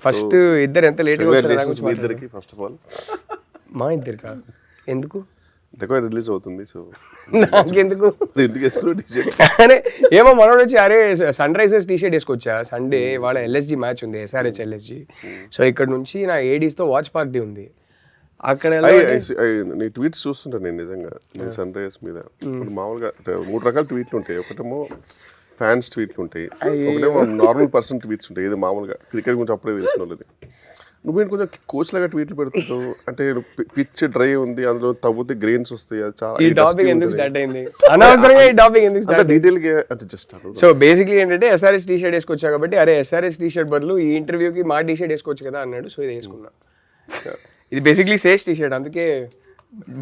First ఇద్దరు ఎంత లేట్గా Congratulations మీ ఇద్దరికి ఫస్ట్ ఆఫ్ ఆల్. మా ఇద్దరు కాదు ఎందుకు డెకాయిట్ రిలీజ్ అవుతుంది, సో నాకెందుకు ఎందుకు వేసుకున్నావు టీషర్ట్? అరే ఏమో మనోడు వచ్చి అరే సన్ రైజర్స్ టీషర్ట్ వేసుకొచ్చా, సండే వాళ్ళ ఎల్ఎస్జి మ్యాచ్ ఉంది, ఎస్ఆర్హెచ్ ఎల్ఎస్జి. సో ఇక్కడ నుంచి నా ఏడీస్తో వాచ్ పార్టీ ఉంది అక్కడ. నీ ట్వీట్స్ చూస్తుంటాను నేను నిజంగా, నీ సన్ రైజర్స్ మీద. మామూలుగా 3 రకాల ట్వీట్లు ఉంటాయి. ఒకటేమో ఫ్యాన్స్ ట్వీట్లు ఉంటాయి, ఒకటేమో నార్మల్ పర్సన్ ట్వీట్స్ ఉంటాయి. ఇది మామూలుగా క్రికెట్ గురించి అప్పుడే తెలిసిన వాళ్ళది. నువ్వేంటి కొంచెం కోచ్ లాగా ట్వీట్లు పెడుతుంటావు, అంటే పిచ్ డ్రై ఉంది, అందులో తవ్వుతే గ్రెయిన్స్ వస్తాయి. అది చాలా ఈ టాపిక్ ఎందుకు స్టార్ట్ అయింది అనవసరంగా, ఈ టాపిక్ ఎందుకు స్టార్ట్ డీటెయిల్ గా అంటే జస్ట్. సో బేసిక్లీ ఏంటంటే ఎస్ఆర్హెచ్ టీషర్ట్ వేసుకొచ్చా కాబట్టి, అరే ఎస్ఆర్హెచ్ టీషర్ట్ బదులు ఈ ఇంటర్వ్యూకి మా టీషర్ట్ వేసుకోవచ్చు కదా అన్నాడు. సో ఇది వేసుకున్నా. ఇది బేసిక్లీ సేజ్ టీషర్ట్, అందుకే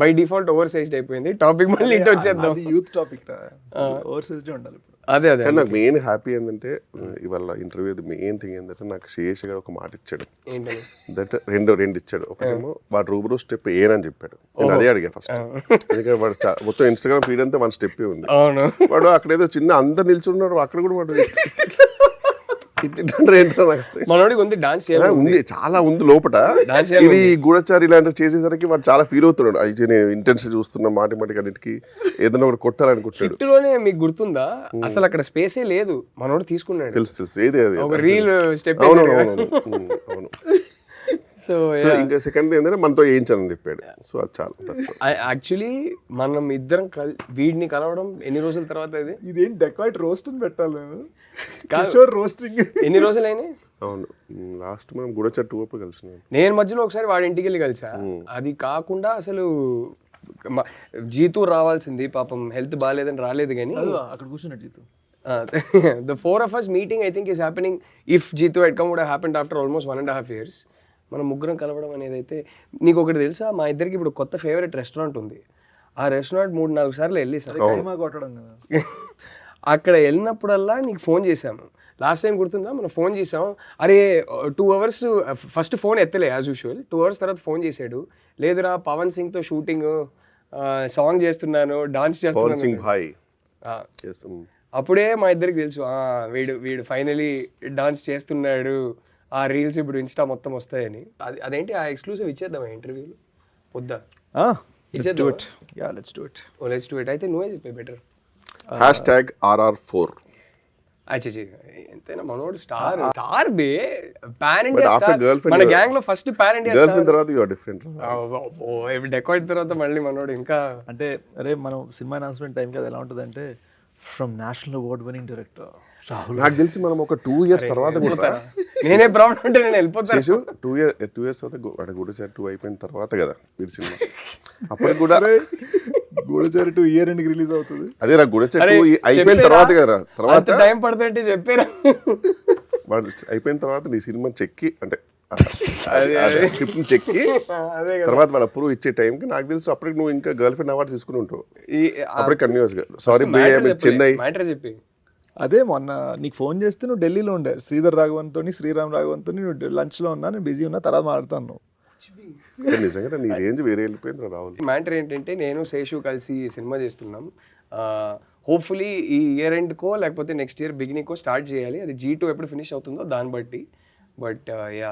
బై డిఫాల్ట్ ఓవర్ సైజ్డ్ అయిపోయింది. టాపిక్ మళ్ళీ ఇంటి వచ్చేద్దాం. యూత్ టాపిక్ రా, ఓవర్ సైజ్డ్ ఉండాలి. అదే అదే నాకు మెయిన్ హ్యాపీ ఏంటంటే ఇవాళ ఇంటర్వ్యూ మెయిన్ థింగ్ ఏంటంటే నాకు శేష్ గారు ఒక మాట ఇచ్చాడు. ఏంటని దట్ రెండు ఇచ్చాడు. ఒకటేమో వాడు రూబరూ స్టెప్ ఏనని చెప్పాడు. నేను అదే అడిగా ఫస్ట్, ఎందుకంటే వాడు మొత్తం ఇన్స్టాగ్రామ్ ఫీడ్ అంతా 1 స్టెప్ ఉంది. అవును వాడు అక్కడ ఏదో చిన్న అందరు నిల్చున్నాడు, అక్కడ కూడా వాడు మనోడికి ఉంది డాన్స్ ఉంది, చాలా ఉంది లోపల. ఇది గూఢచారి ఇలాంటివి చేసేసరికి వాడు చాలా ఫీల్ అవుతున్నాడు. అయితే నేను ఇంటెన్స్ చూస్తున్నా మాటికి అన్నిటికి ఏదైనా ఒకటి కొట్టాలనుకుంటాడు. హిట్లోనే మీకు గుర్తుందా అసలు అక్కడ స్పేసే లేదు, మనోడు తీసుకున్నాడు. తెలుసు ఏది అది ఒక రీల్ స్టెప్. అవును. సో ఇంకా సెకండ్ ఏంటంటే మనతో వేయించాలని చెప్పాడు. సో అది చాలా యాక్చువల్లీ మనం ఇద్దరం వీడిని కలవడం ఎన్ని రోజుల తర్వాత ఇది ఇదేం డెకాయిట్ రోస్ట్ అని పెట్టాలి నేను రోస్టింగ్ ఎన్ని రోజులైనాయి? అవును, లాస్ట్ మనం గూఢచారి 2 అప్పుడు కలిసి నేను మధ్యలో ఒకసారి వాడి ఇంటికి వెళ్ళి కలిసా. అది కాకుండా అసలు జీతూ రావాల్సింది, పాపం హెల్త్ బాగాలేదని రాలేదు. కానీ అక్కడ కూర్చున్నాడు Jeethu. The 4 of us meeting I think is happening. If Jeetu had come would have happened after almost 1.5 years. మనం ముగ్గురం కలవడం అనేది అయితే. నీకు ఒకటి తెలుసా, మా ఇద్దరికి ఇప్పుడు కొత్త ఫేవరెట్ రెస్టారెంట్ ఉంది. ఆ రెస్టారెంట్ 3-4 సార్లు వెళ్ళి సార్ అక్కడ వెళ్ళినప్పుడల్లా నీకు ఫోన్ చేశాము. లాస్ట్ టైం గుర్తుందా, మనం ఫోన్ చేసాం. అరే 2 hours ఫస్ట్ ఫోన్ ఎత్తలే యాజ్ యూజువల్. 2 hours తర్వాత ఫోన్ చేశాడు. లేదురా పవన్ సింగ్తో షూటింగ్, సాంగ్ చేస్తున్నాను, డాన్స్ చేస్తున్నాను. అప్పుడే మా ఇద్దరికి తెలుసు వీడు ఫైనలీ డాన్స్ చేస్తున్నాడు, ఆ రీల్స్ ఇప్పుడు ఇన్స్టా మొత్తం వస్తాయని. అదేంటి ఆ ఎక్స్క్లూసివ్ ఇచ్చేద్దాం ఇంటర్వ్యూలో వద్దా? Let's do it. అయితే నువ్వే చెప్పే బెటర్. #RR4. ఎంతైనా మనోడు స్టార్ బే, పాన్ ఇండియా స్టార్. మన గ్యాంగ్ లో ఫస్ట్ పాన్ ఇండియా గర్ల్ఫ్రెండ్ తర్వాత యు ఆర్ డిఫరెంట్. డెకాయిట్ తర్వాత మళ్ళీ మనోడు ఇంకా అంటే అరే మనం సినిమా అనౌన్స్మెంట్ టైం కదా ఎలా ఉంటుంది అంటే from national award winning director Rahul. నాకు తెలిసి మనం ఒక 2 years తర్వాత కూడా నేనే ప్రాబ్లం అంటే నేను వెళ్ళిపోతాను. 2 years తర్వాత గూఢచారి 2 అయిపోయిన తర్వాత కదా వీడి సినిమా. అప్పుడు కూడా గూఢచారి 2 ఇయర్ ఎండ్కి రిలీజ్ అవుతుంది. అదే రా గూఢచారి 2 అయిపోయిన తర్వాత కదా, తర్వాత టైం పడుతుంటే చెప్పారా. వాడు అయిపోయిన తర్వాత నీ సినిమా చెక్కి అంటే స్క్రిప్ట్ చెక్కి తర్వాత వాడు అప్రూవ్ ఇచ్చే టైంకి నాకు తెలుసు అప్పటికి నువ్వు ఇంకా గర్ల్ ఫ్రెండ్ అవార్డు తీసుకుని ఉంటావు. అప్పటికి కన్యూస్ గా సారీ చెన్నై చెప్పి. అదే మొన్న నీకు ఫోన్ చేస్తే నువ్వు ఢిల్లీలో ఉండే శ్రీధర్ రాఘవన్తో శ్రీరామ్ రాఘవన్తో నువ్వు లంచ్లో ఉన్నా, నేను బిజీ ఉన్నా, తర్వాత మాట్లాడుతాను. నిజంగా నీ రేంజ్ వేరే వెళ్ళిపోయింది రాహుల్. మ్యాటర్ ఏంటంటే నేను శేషు కలిసి సినిమా చేస్తున్నాం. హోప్ఫుల్లీ ఈ ఇయర్ ఎండ్కో లేకపోతే నెక్స్ట్ ఇయర్ బిగినింగ్కో స్టార్ట్ చేయాలి. అది G2 ఎప్పుడు ఫినిష్ అవుతుందో దాన్ని బట్టి. బట్ యా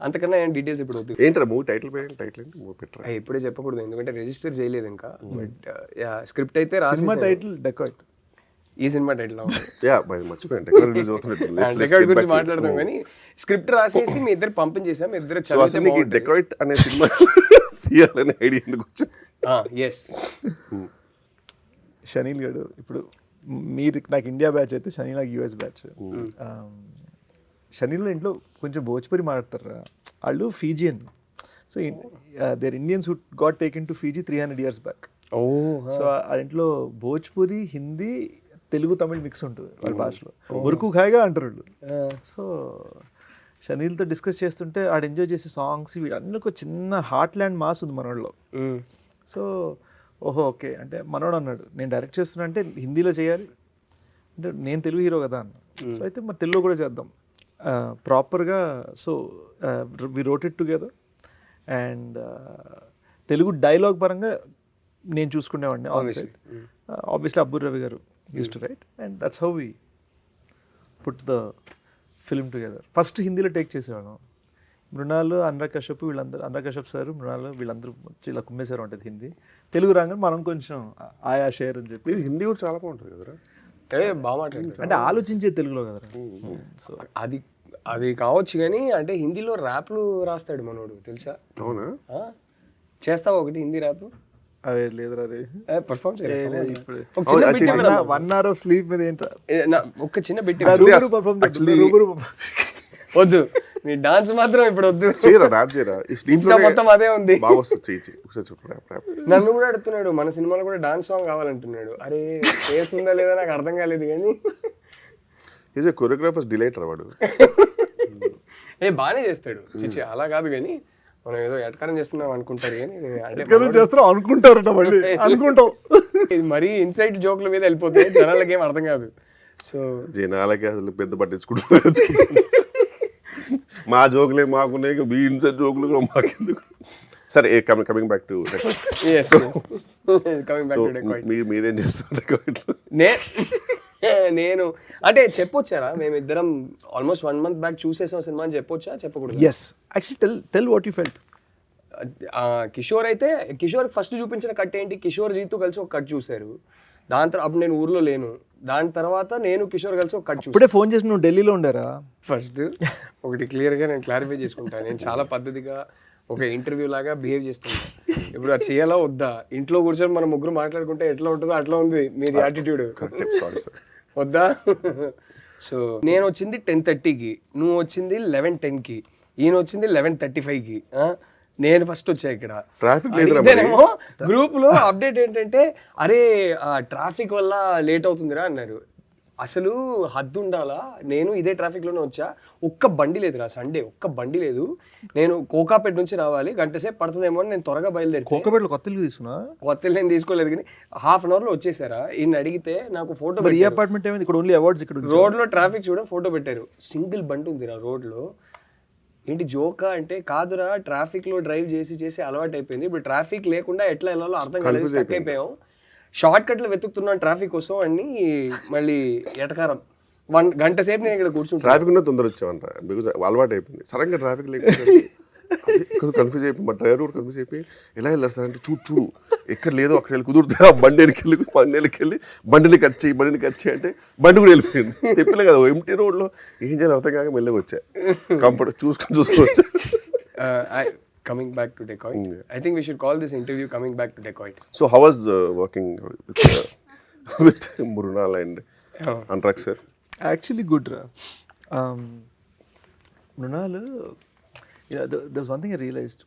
అంతకన్నా ఏం డీటెయిల్స్ ఇప్పుడు వద్దు. ఏంట్రా మూవీ టైటిల్ ఏంటి మూవీ పెట్టరా? ఇప్పుడే చెప్పకూడదు ఎందుకంటే రిజిస్టర్ చేయలేదు ఇంకా. బట్ యా స్క్రిప్ట్ అయితే సినిమా టైటిల్ డెకాయిట్. ఈ సినిమా టైటిల్ మర్చిపోయాను గురించి మాట్లాడదాం కానీ స్క్రిప్ట్ రాసేసి మీ ఇద్దరు పంపించేసాం. మీ ఇద్దరు డెకాయిట్ అనే సినిమా తీయాలనే ఐడియా ఎందుకు వచ్చింది? ఎస్ షనీల్ గడు ఇప్పుడు మీరు నాకు ఇండియా బ్యాచ్ అయితే షనీల్ నాకు US బ్యాచ్. షనీల్ ఇంట్లో కొంచెం భోజ్పురి మాట్లాడతారు వాళ్ళు, Fijian. So there Indians who got taken to Fiji 300 years back. So ఆ ఇంట్లో భోజ్పురి, హిందీ, తెలుగు, తమిళ్ మిక్స్ ఉంటుంది వాళ్ళ భాషలో. మురుకు ఖాయిగా అంటారు వాళ్ళు. సో షనీల్తో డిస్కస్ చేస్తుంటే ఆడు ఎంజాయ్ చేసే సాంగ్స్ వీళ్ళన్నీ ఒక చిన్న హార్ట్ ల్యాండ్ మాస్ ఉంది మనోళ్ళలో. సో ఓహో ఓకే అంటే మనోడు అన్నాడు నేను డైరెక్ట్ చేస్తున్నా అంటే హిందీలో చేయాలి అంటే నేను తెలుగు హీరో కదా అన్న. సో అయితే మరి తెలుగులో కూడా చేద్దాం ప్రాపర్గా. So we wrote it together and Telugu dialogue పరంగా నేను చూసుకునేవాడిని on side. Obviously Abburi Ravi garu used to write and that's how we put the film together. First హిందీలో టేక్ చేసేవాళ్ళం. మృణాల్, అనురాగ్ కశ్యప్ వీళ్ళందరూ, అనురాగ్ కశ్యప్ సార్, మృణాల్ వీళ్ళందరూ వచ్చి ఇలా కుమ్మేశారు ఉంటుంది హిందీ. తెలుగు రాగానే మనం కొంచెం ఆయా షేర్ అని చెప్పి. ఇది హిందీ కూడా చాలా బాగుంటుంది కదరా. బాగా మాట్లాడతారు అంటే ఆలోచించే తెలుగులో కదరా. సో అది కావచ్చు కానీ అంటే హిందీలో ర్యాప్లు రాస్తాడు మనోడు తెలుసా? అవునా? చేస్తావా ఒకటి హిందీ ర్యాప్? అవే లేదురా రే, పర్ఫామ్ ఇప్పుడు ఇప్పుడు 1 hour of sleep మీద ఏంట్రా ఒక చిన్న బిట్ Actually- వద్దు, నీ డాన్స్ మాత్రం ఇప్పుడు వద్దు. చేయరా ర్యాప్ చేయరా. ఈ స్లీప్ ఇన్స్టా మొత్తం అదే ఉంది. బాగా వస్తుంది. చేయి ఒకసారి చెప్పు ర్యాప్. నన్ను కూడా అడుగుతున్నాడు మన సినిమాలో కూడా డాన్స్ సాంగ్ కావాలంటున్నాడు. అరే ఫేస్ ఉందా లేదా నాకు అర్థం కాలేదు కానీ ఈజ్ ఏ కొరియోగ్రాఫర్స్ డిలైట్ రా వాడు. బాగానే చేస్తాడు. చిచ్చి అలా కాదు కానీ మనం ఏదో ఎటకారం చేస్తున్నాం అనుకుంటారు కానీ అంటే చేస్తాం అనుకుంటారట మళ్ళీ అనుకుంటాం. ఇది మరీ ఇన్సైడ్ జోక్ల మీద వెళ్ళిపోతే జనాలకి ఏం అర్థం కాదు. సో జనాలకి అసలు పెద్ద పట్టించుకుంటున్నారు. మా జోకులే మాకున్నాయి, మీ ఇన్సైడ్ జోకులు కూడా మాకెందుకు. సరే కమింగ్ బ్యాక్ టు మీరేం చేస్తున్నారు? నేను అంటే చెప్పొచ్చారా మేమిద్దరం ఆల్మోస్ట్ 1 month బ్యాక్ చూసేసాం సినిమా అని చెప్పొచ్చా చెప్పకూడదు? Yes actually tell what you felt. Kishore అయితే కిషోర్ ఫస్ట్ చూపించిన కట్ ఏంటి, కిషోర్ జీతు కలిసి ఒక కట్ చూశారు. దాని తర్వాత అప్పుడు నేను ఊర్లో లేను. దాని తర్వాత నేను కిషోర్ కలిసి ఒక కట్ చూసాను. ఇప్పుడే ఫోన్ చేసి నువ్వు ఢిల్లీలో ఉండారా? ఫస్ట్ ఒకటి క్లియర్గా నేను క్లారిఫై చేసుకుంటాను. నేను చాలా పద్ధతిగా ఒక ఇంటర్వ్యూ లాగా బిహేవ్ చేస్తున్నాను. ఇప్పుడు అది చేయాలా వద్దా? ఇంట్లో కూర్చొని మనం ముగ్గురు మాట్లాడుకుంటే ఎట్లా ఉంటుందో అట్లా ఉంది మీది యాటిట్యూడ్. వద్దా? సో నేను వచ్చింది 10:30కి, నువ్వు వచ్చింది 11:10కి, ఈయన వచ్చింది 11:35కి. నేను ఫస్ట్ వచ్చా ఇక్కడ. ఇదేనేమో గ్రూప్ లో అప్డేట్ ఏంటంటే అరే ట్రాఫిక్ వల్ల లేట్ అవుతుందిరా అన్నారు. అసలు హద్దు ఉండాలా, నేను ఇదే ట్రాఫిక్ లోనే వచ్చా. ఒక్క బండి లేదురా సండే, ఒక్క బండి లేదు. నేను కోకాపేట నుంచి రావాలి, గంట సేపు పడుతుందేమో అని నేను త్వరగా బయలుదేరి. కోకాపేటలో కొత్త ఇల్లు తీసుకున్నా? కొత్త ఇల్లు నేను తీసుకోలేదు కానీ ½ hour లో వచ్చేసారా. ఈయన అడిగితే నాకు ఫోటో ఈ అపార్ట్మెంట్ ఏమైంది ఇక్కడ? ఓన్లీ అవార్డ్స్ ఇక్కడ. రోడ్ లో ట్రాఫిక్ చూడ ఫోటో పెట్టారు. సింగిల్ బండి ఉందిరా రోడ్ లో. ఏంటి జోకా అంటే కాదురా, ట్రాఫిక్ లో డ్రైవ్ చేసి చేసి అలవాటు అయిపోయింది. ఇప్పుడు ట్రాఫిక్ లేకుండా ఎట్లా వెళ్ళాలో అర్థం కాలేదు, స్టక్ అయిపోయాం. షార్ట్ కట్లు వెతుకుతున్నాను ట్రాఫిక్ కోసం అని మళ్ళీ ఎటకారం. 1 గంట సేపు నేను ఇక్కడ కూర్చుంటాను. ట్రాఫిక్ ఉన్న తొందర వచ్చామంట, బికాజ్ అలవాటు అయిపోయింది. సడన్గా ట్రాఫిక్ లేకపోతే కన్ఫ్యూజ్ అయిపోయి మా డ్రైవర్ కూడా కన్ఫ్యూజ్ అయిపోయి ఎలా వెళ్ళారు సార్ అంటే చూడు ఎక్కడ లేదో అక్కడ వెళ్ళి కుదురుతా బండికి వెళ్ళి బండిని కట్ చేయి అంటే బండి కూడా వెళ్ళిపోయింది. చెప్పలే కదా ఎంటీ రోడ్లో ఏం చేయాలి అర్థం కాక మెల్లగా వచ్చా. కంఫర్ట్ చూసుకోవచ్చు. Coming back to Decoit, I think we should call this interview Coming Back to Decoit. So how was working with Mrunal and Anurag sir? Actually good ra. Mrunal, there's one thing I realized.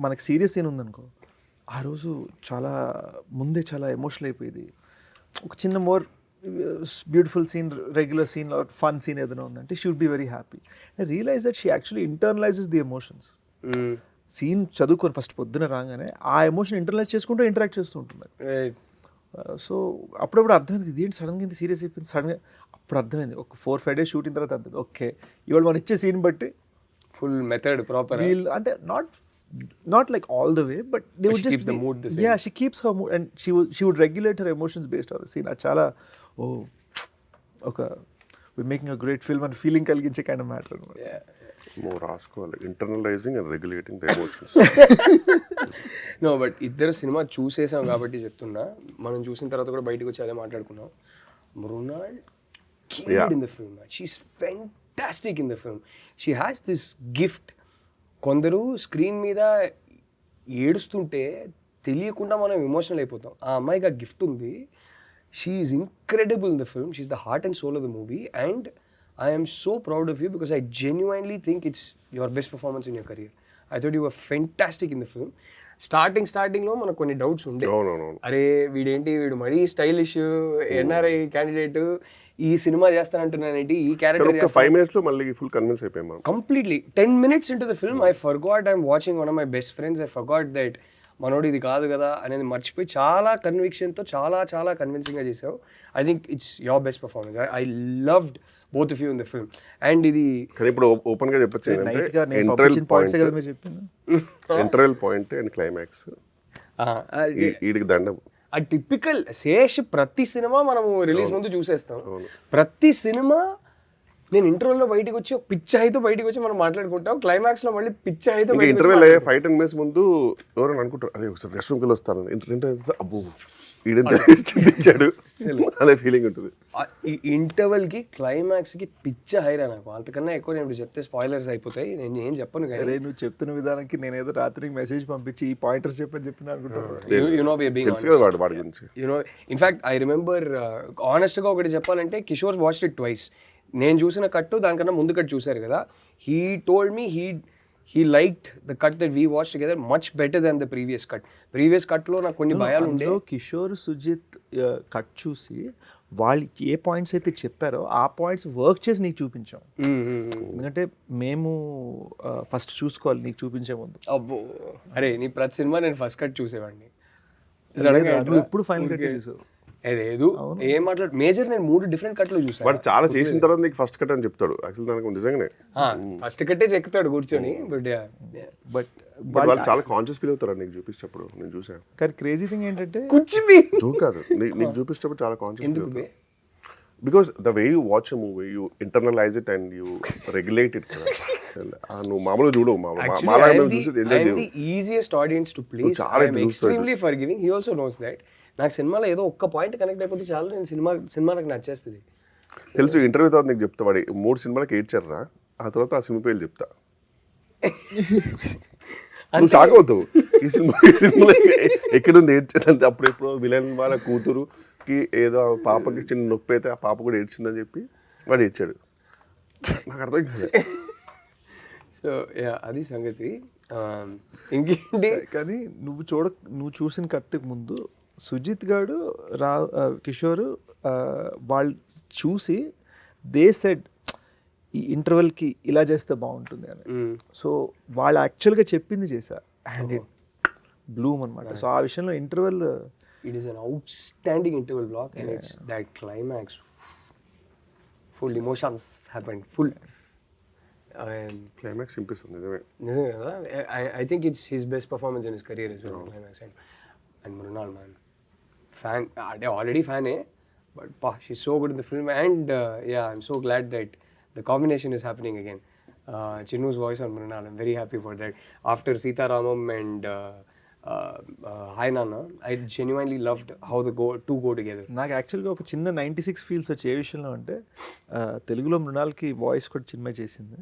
మనకు serious scene ఉందనుకో, ఆ రోజు చాలా ముందే చాలా emotional అయిపోయింది. ఒక చిన్న more beautiful scene, regular scene, fun scene ఏదైనా ఉందంటే she would be very happy. I realize that she actually internalizes the emotions. Scene చదువుకొని ఫస్ట్ పొద్దున రాగానే ఆ ఎమోషన్ ఇంటర్నలైజ్ చేసుకుంటూ ఇంటరాక్ట్ చేస్తూ ఉంటుంది. సో అప్పుడప్పుడు అర్థమైంది ఇదేంటి సడన్గా ఇంత సీరియస్ అయిపోయింది. సడన్గా అప్పుడు అర్థమైంది ఒక 4-5 days షూటింగ్ తర్వాత అర్థమైంది ఓకే ఇవాళ మనం ఇచ్చే సీన్ బట్టి ఫుల్ మెథడ్ ప్రాపర్ అంటే not like all the way, but they would just keep the mood the same. Yeah, she keeps her mood and she would regulate her emotions based on the scene. Achala okay, we're making a great film and feeling కలిగించే kind of matter. Yeah. More రాసుకోవాలి, internalising and regulating the emotions. No but ఇద్దరు cinema చూసేసాం కాబట్టి చెప్తున్నా. మనం చూసిన తర్వాత కూడా బయటకు వచ్చి అదే మాట్లాడుకున్నాం. Mrunal killed in the film. She's fantastic in the film. She has this gift. కొందరు స్క్రీన్ మీద ఏడుస్తుంటే తెలియకుండా మనం ఎమోషనల్ అయిపోతాం. ఆ అమ్మాయికి ఆ గిఫ్ట్ ఉంది. She is incredible in the film. She is the heart and soul of the movie and I am so proud of you because I genuinely think it's your best performance in your career. I thought you were fantastic in the film. స్టార్టింగ్లో మనకు కొన్ని doubts ఉండే. అరే వీడు మరీ stylish NRI candidate ఈ cinema చేస్తానంటున్నానేంటి, ఈ character 5 minutes లో మళ్ళీ ఫుల్ కన్విన్స్ అయిపోయాం. Completely 10 minutes into the film I forgot I'm watching one of my best friends. I forgot that మనోడు ఇది కాదు కదా అనేది మర్చిపోయి చాలా కన్విక్షన్తో చాలా కన్విన్సింగ్గా చేసావు. I think it's your best performance. I loved both of you in the film. And ఇది కానీ ఇప్పుడు ఓపెన్ గా చెప్పొచ్చు ఇంటర్వెల్ పాయింట్ అండ్ క్లైమాక్స్ వీడికి దండం. ఆ టిపికల్ శేష్ ప్రతి సినిమా మనము రిలీజ్ ముందు చూసేస్తాం. ప్రతి సినిమా నేను ఇంటర్వెల్లో బయటికి వచ్చి పిచ్చి అయితే బయటికి వచ్చి మనం మాట్లాడుకుంటాం, క్లైమాక్స్ లో మళ్ళీ పిచ్చి అయితే ఇంకా ఇంటర్వ్యూలో 5-10 minutes ముందు ఎవరైనా అనుకుంటారు అరే ఒకసారి రెస్ట్ రూమ్కి వెళ్ళి వస్తాను, ఇంటర్వ్యూ అబ్బో ఈడెంత చింతించాడు అనే ఫీలింగ్ ఉంటుంది. ఈ ఇంటర్వెల్ కి క్లైమాక్స్ కి పిచ్చ హైరా నాకు. అంతకన్నా ఎక్కువ నేను ఇప్పుడు చెప్తే స్పాయిలర్స్ అయిపోతాయి, నేను ఏం చెప్పను. అరే నువ్వు చెప్తున్న విధానానికి నేను ఏదో రాత్రికి మెసేజ్ పంపించి ఈ పాయింటర్స్ చెప్పిన అనుకుంటాను. You know we are being తెలుసు కదా వాడి గురించి. You know in fact I remember honest గా ఒకటి చెప్పాలంటే, కిషోర్ వాచ్డ్ ఇట్ ట్వైస్. నేను చూసిన కట్టు దానికన్నా ముందు కట్ చూశారు కదా, he told me he liked the cut that we watched together much better than the previous cut లో నాకు కొన్ని భయాలు ఉండే. కిషోర్ సుజిత్ కట్ చూసి వాళ్ళు ఏ పాయింట్స్ అయితే చెప్పారో ఆ పాయింట్స్ వర్క్ చేసి నీకు చూపించాం. ఎందుకంటే మేము ఫస్ట్ చూసుకోవాలి నీకు చూపించే ముందు. అబ్బో అరే నీ ప్రతి సినిమా నేను ఫస్ట్ కట్ చూసేవాడిని. నువ్వు ఎప్పుడు ఫైనల్ కట్ చూసావు? లేదు ఏం మాట్లాడు మేజర్, నేను 3 డిఫరెంట్ కట్లు చూసాను. వాడు చాలా చేసిన తర్వాత నీకు ఫస్ట్ కట్ అని చెప్తాడు. యాక్చువల్ దానికి నిజంగానే ఫస్ట్ కట్టే చెక్కుతాడు కూర్చొని. బట్ వాళ్ళు చాలా కాన్షియస్ ఫీల్ అవుతారు నీకు చూపించేటప్పుడు. నేను చూసాను. కానీ క్రేజీ థింగ్ ఏంటంటే జోక్ కాదు, నీకు చూపించేటప్పుడు చాలా కాన్షియస్ ఫీల్ అవుతారు. Because the way you watch a movie you internalise it and you regulate it కదా. నువ్వు మామూలుగా చూడవు, మాలాగా మేము చూసి ఎంజాయ్ చేయవు. Easiest audience to please. I am extremely forgiving. He also knows that. నాకు సినిమాలో ఏదో ఒక్క పాయింట్ కనెక్ట్ అయిపోతే చాలు, నేను సినిమా నాకు నచ్చేస్తుంది. తెలుసు. ఇంటర్వ్యూ తర్వాత నీకు చెప్తా, వాడి 3 సినిమాలకు ఏడ్చారా, ఆ తర్వాత ఆ సినిమా పేర్లు చెప్తా, నువ్వు షాక్ అవుతావు. ఈ సినిమాలో ఎక్కడుంది ఏడ్చేదంటే అప్పుడు ఎప్పుడో విలన్ వాళ్ళ కూతురుకి ఏదో పాపకి చిన్న నొప్పి అయితే ఆ పాప కూడా ఏడ్చిందని చెప్పి వాడు ఏడ్చాడు. నాకు అర్థం కాదు. సో అది సంగతి. ఇంకేంటి కానీ నువ్వు చూసిన కట్టుకు ముందు సుజిత్ గారు కిషోర్ వాళ్ళు చూసి దే సెడ్ ఈ ఇంటర్వెల్కి ఇలా చేస్తే బాగుంటుంది అని. సో వాళ్ళు యాక్చువల్గా చెప్పింది చేశారు అండ్ ఇట్ బ్లూమ్ అనమాట. సో ఆ విషయంలో interval it is an outstanding interval block and it's that climax full emotions happened full. Climax ఇంపిస్తుంది నిజమే కదా. I think it's his best performance in his career is climax. And Mrunal man fan, అంటే already ఫ్యానే, but పా షీ's so good in the film and yeah, I'm so glad that the combination is happening again. Chinnu's voice on Mrunal, I'm very happy for that. After Sita Ramam and Hi Nana, I genuinely loved how the two go together. నాకు యాక్చువల్గా ఒక చిన్న 96 feels వచ్చే ఏ విషయంలో అంటే తెలుగులో మృణాల్కి voice కూడా చిన్మయ్ చేసింది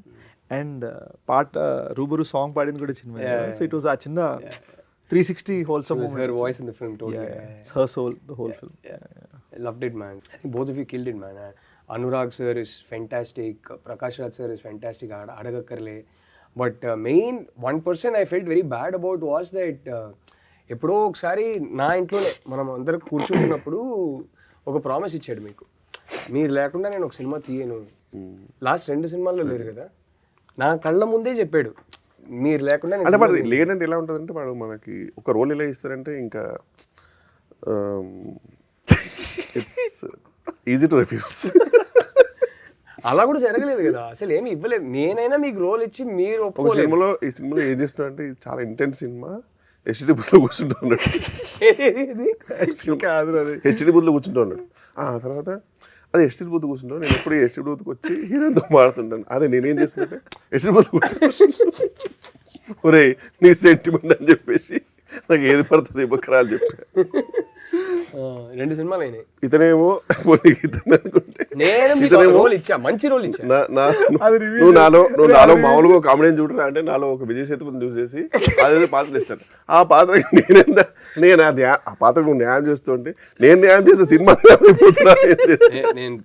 అండ్ పాట రూబరు సాంగ్ పాడింది కూడా చిన్మయ్. సో ఇట్ వాస్ ఆ చిన్న 360 wholesome moment. Her voice in the film totally. It's her soul, the whole film. I loved it, man. I think both of you killed it, man. Anurag sir is fantastic. Prakash Raj sir is fantastic. Adagakkarle. But main one person I felt very bad about was that ఎప్పుడో ఒకసారి నా ఇంట్లోనే మనం అందరం కూర్చుంటున్నప్పుడు ఒక promise ఇచ్చాడు మీకు, మీరు లేకుండా నేను ఒక సినిమా తీయను. లాస్ట్ 2 సినిమాల్లో లేరు కదా, నా కళ్ళ ముందే చెప్పాడు మీరు లేకుండా. అంటే వాడు లేదంటే ఎలా ఉంటుందంటే, వాడు మనకి ఒక రోల్ ఎలా ఇస్తారంటే ఇంకా ఇట్స్ ఈజీ టు రిఫ్యూజ్. అలా కూడా జరగలేదు కదా, అసలు ఏమి ఇవ్వలేదు. నేనైనా మీకు రోల్ ఇచ్చి మీరు ఒక సినిమాలో ఈ సినిమాలో ఏం చేస్తున్నా అంటే, ఇది చాలా ఇంటెన్స్ సినిమా, హెచ్డి బూత్లో కూర్చుంటూ ఉన్నాడు. హెచ్డి బూత్లో కూర్చుంటూ ఉన్నాడు. తర్వాత అది హెచ్డి బూత్ కూర్చుంటాను, నేను ఎప్పుడు హెచ్డి బూత్కి వచ్చి హీరోతో మాడుతుంటాను. అదే నేనేం చేస్తానంటే హెచ్డి బూత్ కూర్చుంటాను, ఒరే నీ సెంటిమెంట్ అని చెప్పేసి నాకు ఏది పడుతుంది ఇవ్వకరా అని చెప్పా. 2 సినిమాలు అయినాయి. ఇతనేమో ఇతను అనుకుంటే మంచి రోల్ ఇచ్చా. నువ్వు నాలో మామూలుగా ఒక కామెడీ చూడరా అంటే, నాలో ఒక విజయ్ సేతుపతిని చూసేసి అదే పాత్రలు ఇస్తాను. ఆ పాత్రకి నేను ఆ పాత్రకు నువ్వు న్యాయం చేస్తుంటే నేను న్యాయం చేసే సినిమా నేను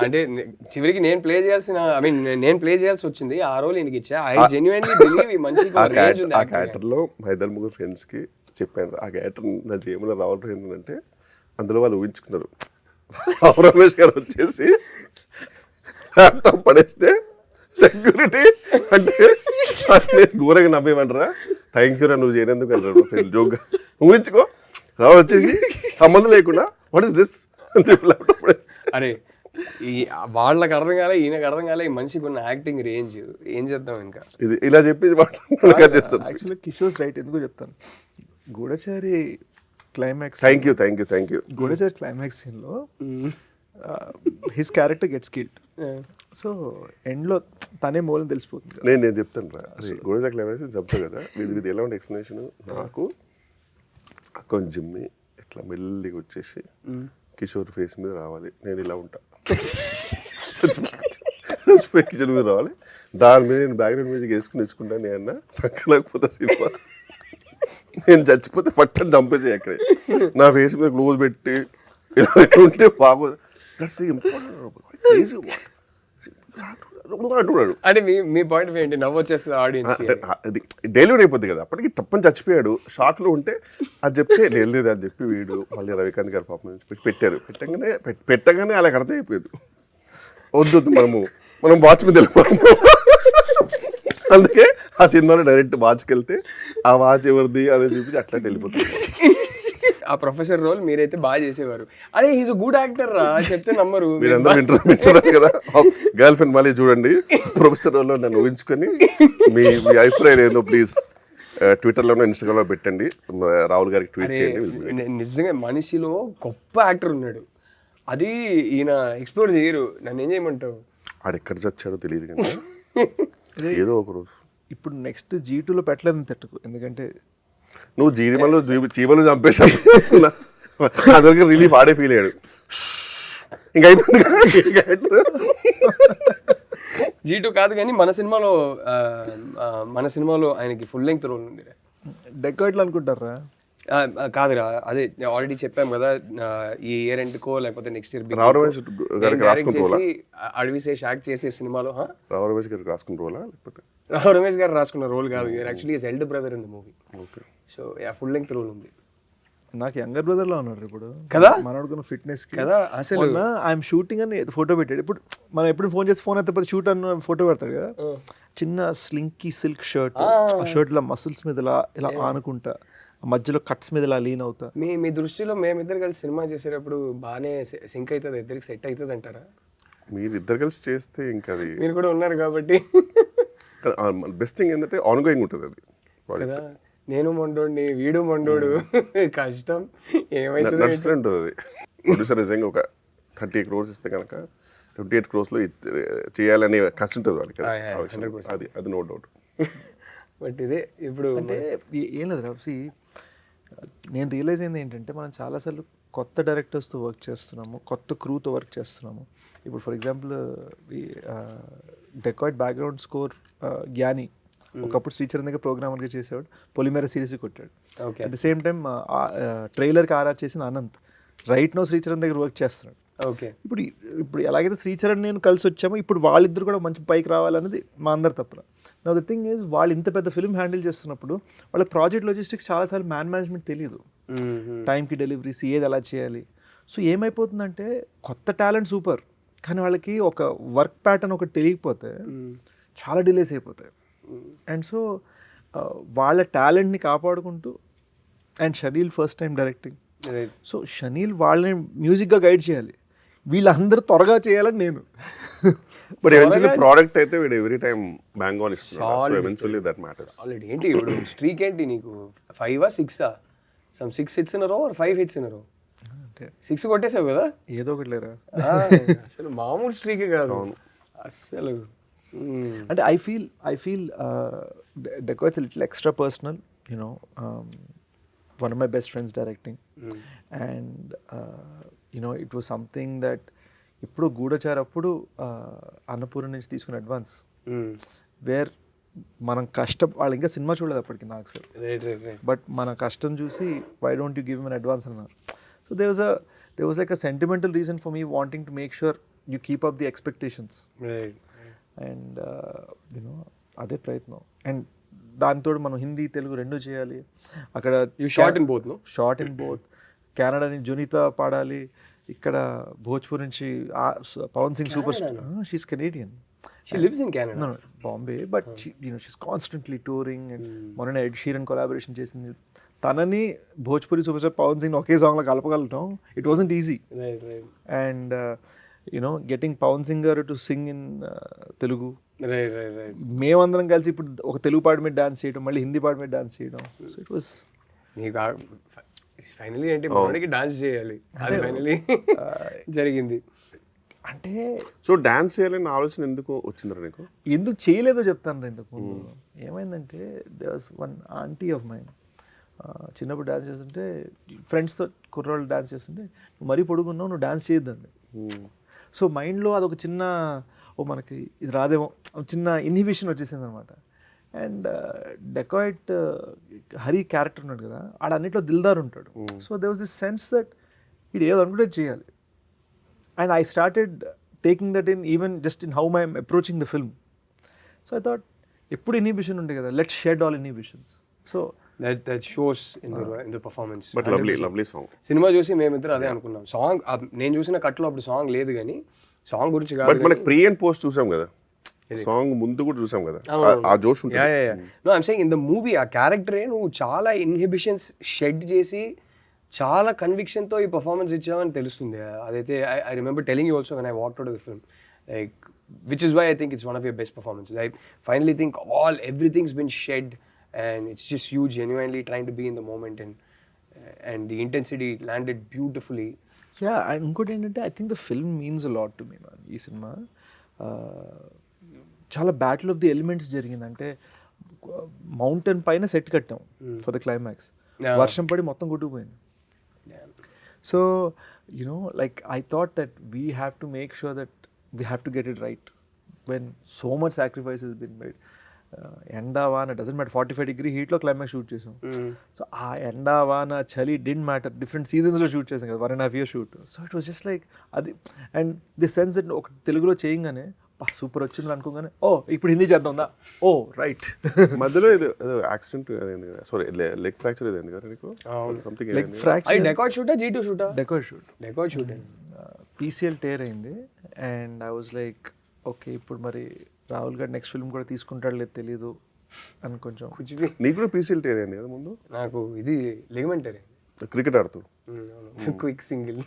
అంటే చివరికి నేను ప్లే చేయాల్సి వచ్చింది. ఆ రోల్ ఈయనకి ఇచ్చా. ఐ జెన్యుయిన్లీ బిలీవ్ ఈ మంచి రేంజ్ ఉంది. ఆ క్యారెక్టర్లో మా 2-3 ఫ్రెండ్స్కి చెప్పాను, ఆ క్యారెక్టర్ నా జీవనంలో రావాలి ఏంటంటే, అందులో వాళ్ళు ఊహించుకున్నారు రావు రమేష్ గారు వచ్చేసి ల్యాప్టాప్ పడేస్తే సెక్యూరిటీ అంటే ఘోరంగా నవ్వేమంటారా, థ్యాంక్ యూ రా నువ్వు చేయనందుకు అన్నారు జోక్గా. ఊహించుకో రావు వచ్చేసి సంబంధం లేకుండా వాట్ ఇస్ దిస్ అని చెప్పి ల్యాప్టాప్ పడేస్తే, అరే ఈ వాళ్ళకి అర్థం కాలే, ఈయనకు అర్థం కాలే, ఈ మనిషికి ఉన్న యాక్టింగ్ రేంజ్ ఏం చేద్దాం. ఇంకా ఇది ఇలా చెప్పి యాక్చువల్లీ కిషోర్ రైట్. ఎందుకు చెప్తాను, గూఢచారి climax, thank you Goodachari climax సీన్లో his character gets killed. So ఎండ్లో తనే మూలం తెలిసిపోతుంది. నేను చెప్తాను రా, గోడజా క్లైమాక్స్ చెప్తా కదా, ఇది ఎలా ఉండే ఎక్స్ప్లెనేషన్. నాకు అకౌంట్ జిమ్మి ఇట్లా మెల్లిగా వచ్చేసి కిషోర్ ఫేస్ మీద రావాలి, నేను ఇలా ఉంటా, చచ్చిపోయి కిషోర్ మీద రావాలి, దాని మీద నేను బ్యాక్గ్రౌండ్ మ్యూజిక్ వేసుకుని నేర్చుకుంటాను. నేను అన్న సంకలేకపోతే సినిమా, నేను చచ్చిపోతే ఫట్టని చంపేసాయి అక్కడే, నా ఫేస్ మీద క్లోజ్ పెట్టి ఇలా ఉంటే బాగోదు. దట్స్ ఇంపార్టెంట్ అంటున్నాడు. అంటే మీ పాయింట్ ఆఫ్ ఏంటి? నవ్వు వచ్చేస్తుంది ఆడియన్స్. అది డెలివరీ అయిపోద్ది కదా, అప్పటికి తప్పని చచ్చిపోయాడు, షాక్లో ఉంటే అది చెప్తే లేదు అని చెప్పి వీడు మళ్ళీ రవికాంత్ గారు పాపం పెట్టారు. పెట్టగానే అలా అర్థం అయిపోయేది, వద్దు మనం వాచ్ మీద వెళ్ళిపోతాము. అందుకే ఆ సినిమాలో డైరెక్ట్ వాచ్కి వెళ్తే ఆ వాచ్ ఎవరిది అని చూపించి అట్లా వెళ్ళిపోతుంది. ఆ ప్రొఫెసర్ రోల్ మీరైతే బాగా చేసేవారు. అరే హీస్ గుడ్ యాక్టర్ రా చెప్తే నమ్మరు. మీరందరూ వింటున్నారు కదా, గర్ల్ ఫ్రెండ్ మళ్ళీ చూడండి ప్రొఫెసర్ రోల్లో నన్ను ఊహించుకొని మీ అభిప్రాయం ఏందో ప్లీజ్ ట్విట్టర్లోనో ఇన్స్టాగ్రామ్లో పెట్టండి, రాహుల్ గారికి ట్వీట్ చేయండి. నిజంగా మనిషిలో గొప్ప యాక్టర్ ఉన్నాడు, అది ఈయన ఎక్స్ప్లోర్ చేయరు. నన్ను ఏం చేయమంటావు? ఆడు ఎక్కడ చచ్చాడో తెలియదు కానీ ఏదో ఒక రోజు. ఇప్పుడు నెక్స్ట్ G2లో పెట్టలేదని తిట్టుకు, ఎందుకంటే నువ్వు చీమలు చంపేశావు, అందరికి రిలీఫ్ ఆడే ఫీల్ అయ్యాడు. ఇంకా అయిపోయింది. G2 కాదు కానీ మన సినిమాలో ఆయనకి ఫుల్ లెంగ్త్ రోల్ ఉంది. డెకాయిట్లు అనుకుంటారా? కాదురా, అదే ఆల్రెడీ చెప్పాం కదా, ఈ ఇయర్ ఎండ్కో లేకపోతే నెక్స్ట్ ఇయర్ అడవిశేష్ యాక్ట్ చేసే సినిమాలో. రావు రమేష్ గారికి రాసుకున్న రోలా లేకపోతే రావు రమేష్ గారు రాసుకున్న రోల్ కాదు, actually his elder brother in the movie. Okay. So full length role ఉంది. నాకు యంగర్ బ్రదర్ లో ఉన్నారు ఇప్పుడు కదా, మనోడుకున్న ఫిట్నెస్ కదా. అసలు ఐఎమ్ షూటింగ్ అని ఫోటో పెట్టాడు. ఇప్పుడు మనం ఎప్పుడు ఫోన్ చేసి ఫోన్ అయితే షూట్ అన్న ఫోటో పెడతాడు కదా, చిన్న స్లింకీ సిల్క్ షర్ట్, ఆ షర్ట్ ఇలా మసిల్స్ మీద ఇలా ఆనుకుంటా, మధ్యలో కట్స్ మీద ఇలా లీన్ అవుతా. మీ దృష్టిలో మేమిద్దరు కలిసి సినిమా చేసేటప్పుడు బాగానే సింక్ అవుతుంది, ఇద్దరికి సెట్ అవుతుంది అంటారా? మీరు ఇద్దరు కలిసి చేస్తే ఇంకా అది, మీరు కూడా ఉన్నారు కాబట్టి బెస్ట్ థింగ్ ఏంటంటే ఆన్ గోయింగ్ ఉంటుంది అది కదా. నేను మొండోడిని, వీడు మొండోడు, కష్టం ఏమైతే నడుస్తూనే ఉంటుంది అది. ప్రొడ్యూసర్ నిజంగా ఒక 30 crores ఇస్తే కనుక 28 crores చేయాలనే కష్టం ఉంటుంది వాడికి, అది నో డౌట్. బట్ ఇదే ఇప్పుడు అంటే ఏం లేదు రాసి, నేను రియలైజ్ అయింది ఏంటంటే మనం చాలాసార్లు కొత్త డైరెక్టర్స్తో వర్క్ చేస్తున్నాము, కొత్త క్రూతో వర్క్ చేస్తున్నాము. ఇప్పుడు for example Dacoit background score Gnani ఒకప్పుడు శ్రీచరణ్ దగ్గర ప్రోగ్రామర్గా చేసేవాడు, పొలిమేర సిరీస్ కొట్టాడు. అట్ ది సేమ్ టైం ట్రైలర్కి ఆర్ఆర్ చేసిన అనంత్ రైట్ నో శ్రీచరణ్ దగ్గర వర్క్ చేస్తున్నాడు. ఓకే. ఇప్పుడు ఎలాగైతే శ్రీచరణ్ నేను కలిసి వచ్చామో, ఇప్పుడు వాళ్ళిద్దరు కూడా మంచి పైకి రావాలనేది మా అందరి తప్పన. నా ద థింగ్ ఈజ్, వాళ్ళు ఇంత పెద్ద ఫిల్మ్ హ్యాండిల్ చేస్తున్నప్పుడు వాళ్ళ ప్రాజెక్ట్ లాజిస్టిక్స్ చాలాసార్లు మేనేజ్మెంట్ తెలియదు, టైంకి డెలివరీస్ ఏది ఎలా చేయాలి. సో ఏమైపోతుందంటే కొత్త టాలెంట్ సూపర్, కానీ వాళ్ళకి ఒక వర్క్ ప్యాటర్న్ ఒకటి తెలియకపోతే చాలా డిలేస్ అయిపోతాయి. అండ్ సో వాళ్ళ టాలెంట్ని కాపాడుకుంటూ, and chenille first time directing, so chenille వాళ్ళని మ్యూజిక్గా గైడ్ చేయాలి, వీళ్ళందరూ త్వరగా చేయాలని నేను. బట్ ఎవెన్చువల్లీ ప్రోడక్ట్ అయితే వీడు ఎవ్రీ టైం బ్యాంగ్ ఆన్ ఇస్తున్నాడు, so eventually that matters. Already ఏంటి ఇప్పుడు స్ట్రీక్ ఏంటి నీకు, 5 or 6 some 6 hits in a row or 5 hits in a row? అంటే 6 కొట్టేసావు కదా, ఏదో ఒకటి లేరా. అసలు మామూలు స్ట్రీకే కాదు అసలు. అంటే I feel dacoits little extra personal, you know, one of my best friends directing, and it was something that ఇప్పుడు గూఢచార్ అప్పుడు అన్నపూర్ణ నుంచి తీసుకున్న అడ్వాన్స్, వేర్ మనం కష్టం, వాళ్ళు ఇంకా సినిమా చూడలేదు అప్పటికి నాకు సార్, బట్ మన కష్టం చూసి why don't you give an advance అన్నారు. So they was like a sentimental reason for me wanting to make sure you keep up the expectations, and అదే ప్రయత్నం. అండ్ దాంతో మనం హిందీ తెలుగు రెండు చేయాలి. అక్కడ షార్ట్ ఇన్ బోత్ కెనడా నుంచి జునీతా పాడాలి, ఇక్కడ భోజ్పూర్ నుంచి Pawan Singh super star, she is Canadian, she lives in Canada, Bombay, but she's constantly touring, and మొన్న ఎడ్ షీరన్ కొలాబరేషన్ చేసింది. తనని భోజ్పూరి సూపర్ స్టార్ పవన్ సింగ్ ఒకే సాంగ్లో కలపగలటం, it wasn't easy. And getting Pawan singer to sing in Telugu, మేమందరం కలిసి ఇప్పుడు ఒక తెలుగు పాట మీద డాన్స్ చేయడం, మళ్ళీ హిందీ పాట మీద డాన్స్ చేయడం. సో ఇట్ వాస్ ఫైనలీ ఏంటి మనకి డాన్స్ చేయాలి, అది ఫైనలీ జరిగింది. అంటే సో డాన్స్ చేయాలని ఆలోచన ఎందుకు వచ్చిందిరా నీకు? ఎందుకు చేయలేదో చెప్తాను ఇంతకు ముందు. ఏమైందంటే they was one aunty of mind, చిన్నప్పుడు డాన్స్ చేస్తుంటే ఫ్రెండ్స్తో కుర్రోళ్ళు డాన్స్ చేస్తుంటే నువ్వు మరీ పొడుగున్నావు, నువ్వు డాన్స్ చేయొద్దండి. సో మైండ్లో అదొక చిన్న మనకి ఇది రాదేమో చిన్న ఇన్హిబిషన్ వచ్చేసింది అనమాట. అండ్ డెకాయిట్ హరి క్యారెక్టర్ ఉన్నాడు కదా, ఆడన్నిట్లో దిల్దార్ ఉంటాడు. So they was this sense that ఇది ఏదో అనుకుంటే చేయాలి. And I started taking that in even just in how I'm approaching the film. So I thought ఎప్పుడు ఇన్హిబిషన్ ఉండే కదా, let's shed all inhibitions. So that shows in the performance. But lovely song. Cinema చూసి మేమిద్దరు అదే అనుకున్నాం. Song నేను చూసిన కట్లో అప్పుడు సాంగ్ లేదు కానీ సాంగ్ గురించి బట్ కాదు. మనకి ప్రీ అండ్ పోస్ట్ చూసాం కదా, సాంగ్ ముందు కూడా చూసాం కదా, ఆ జోష్ ఉంటుంది. No I'm saying in the movie ఆ క్యారెక్టరే నువ్వు చాలా ఇన్హిబిషన్స్ షెడ్ చేసి చాలా కన్విక్షన్తో ఈ పర్ఫార్మెన్స్ ఇచ్చావని తెలుస్తుంది. అదైతే I remember telling you also when I walked out of the film, like which is why I think it's one of your best performances. I finally think everything's been shed and it's just you genuinely trying to be in the moment and the intensity landed beautifully. Yeah, and ఇంకోటి ఏంటంటే I think the film means a lot to me man. ఈ cinema చాలా battle of the elements జరిగింది. అంటే mountain పైన set కట్టాం for the climax, వర్షం పడి మొత్తం కొట్టుకుపోయింది. So you know like I thought that we have to make sure that we have to get it right when so much sacrifice he's been made. ఎండా వాన డజంట్ మ్యాటర్, 45 degree హీట్లో climax shoot చేసాం. సో ఆ ఎండా వాన చలి డింట్ మ్యాటర్, డిఫరెంట్ సీజన్స్లో షూట్ చేసాం కదా, 1.5 years shoot. So it was just like అది. అండ్ ది సెన్స్ దట్ ఒక తెలుగులో చేయగానే సూపర్ వచ్చింది అనుకోగానే ఓ ఇప్పుడు హిందీ చేద్దాందా, ఓ రైట్. మధ్యలో ఏదో యాక్సిడెంట్ సారీ లెగ్ ఫ్రాక్చర్ ఏదైంది కదా నీకు, సంథింగ్ లెగ్ ఫ్రాక్చర్. డెకాయిట్ షూటా G2 షూటా? Dacoit shoot. Shoot PCL tear అయింది. And I was like okay ఇప్పుడు మరి రాహుల్ గారు నెక్స్ట్ ఫిల్మ్ కూడా తీసుకుంటాడు లేదు తెలీదు అని కొంచెం. నీకు కూడా PCL టేర్ అయింది కదా ముందు? నాకు ఇది లిగమెంట్ టేర్. క్రికెట్ ఆడుతూ quick single.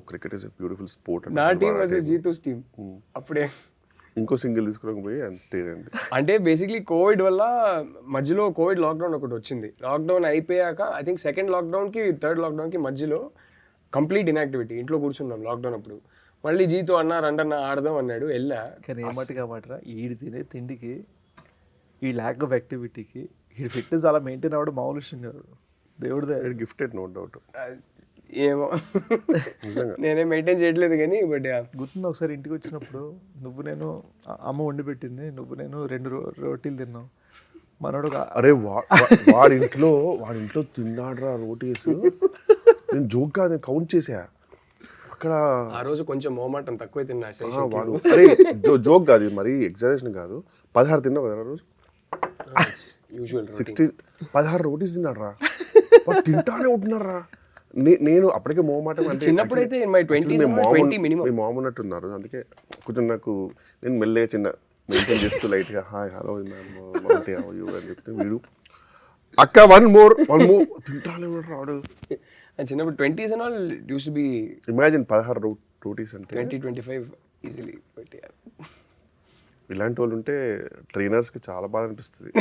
Cricket is a beautiful sport. నా టీమ్ వర్సెస్ G2's టీమ్. అప్పుడే ఇంకో సింగిల్ తీసుకోకపోయి టేర్ అయింది. అంటే బేసిక్లీ కోవిడ్ వల్ల మధ్యలో కోవిడ్ లాక్డౌన్ ఒకటి వచ్చింది. లాక్డౌన్ అయిపోయాక ఐ థింక్ సెకండ్ లాక్డౌన్కి థర్డ్ లాక్డౌన్కి మధ్యలో కంప్లీట్ ఇన్యాక్టివిటీ, ఇంట్లో కూర్చున్నాం లాక్డౌన్ అప్పుడు. మళ్ళీ Gతో అన్న ఆడదాం అన్నాడు, వెళ్ళా. కానీ ఏమట్టుగా మాటరా ఈడు తినే తిండికి ఈ ల్యాక్ ఆఫ్ యాక్టివిటీకి ఈ ఫిట్నెస్ అలా మెయింటైన్ అవ్వడం మామూలు విషయం కాదు. దేవుడిదే గిఫ్టెడ్ నో డౌట్. ఏమో నేనే మెయింటైన్ చేయట్లేదు కానీ బట్ గుర్తుంది ఒకసారి ఇంటికి వచ్చినప్పుడు నువ్వు నేను అమ్మ వండి పెట్టింది, నువ్వు నేను 2 రోటీలు తిన్నాం. మనోడు అరే వాడింట్లో తిన్నాడురా రోటీస్. నేను జోక్ కాదు, నేను కౌంట్ చేసా అక్కడ. ఆ రోజు కొంచెం మోమాటం తక్కువ తిన్నా వాడు. అరే జోక్ కాదు, మరి ఎగ్జాజరేషన్ కాదు. 16 తిన్నావు కదా ఆ రోజు. యూజువల్ 16 రోటీస్ తిన్నాడు రా, తింటానే ఉంటున్నారు రా. నేను అప్పటికే మోమాటం. అంటే చిన్నప్పుడైతే మీ మామ ఉన్నట్టున్నారు, అందుకే కొంచెం నాకు నేను మెల్లగా చిన్న మెయింటైన్ చేస్తూ లైట్గా హాయ్ హలో మౌంటే యూ అని చెప్తే వీడు అక్క వన్ మోర్ తింటానే ఉన్నాడు రాడు. చిన్నప్పుడు 20s and all used to be imagine 16 rotis అంటే 20-25 ఈజీలీ. బట్ ఇలాంటి వాళ్ళు ఉంటే ట్రైనర్స్కి చాలా బాధ అనిపిస్తుంది.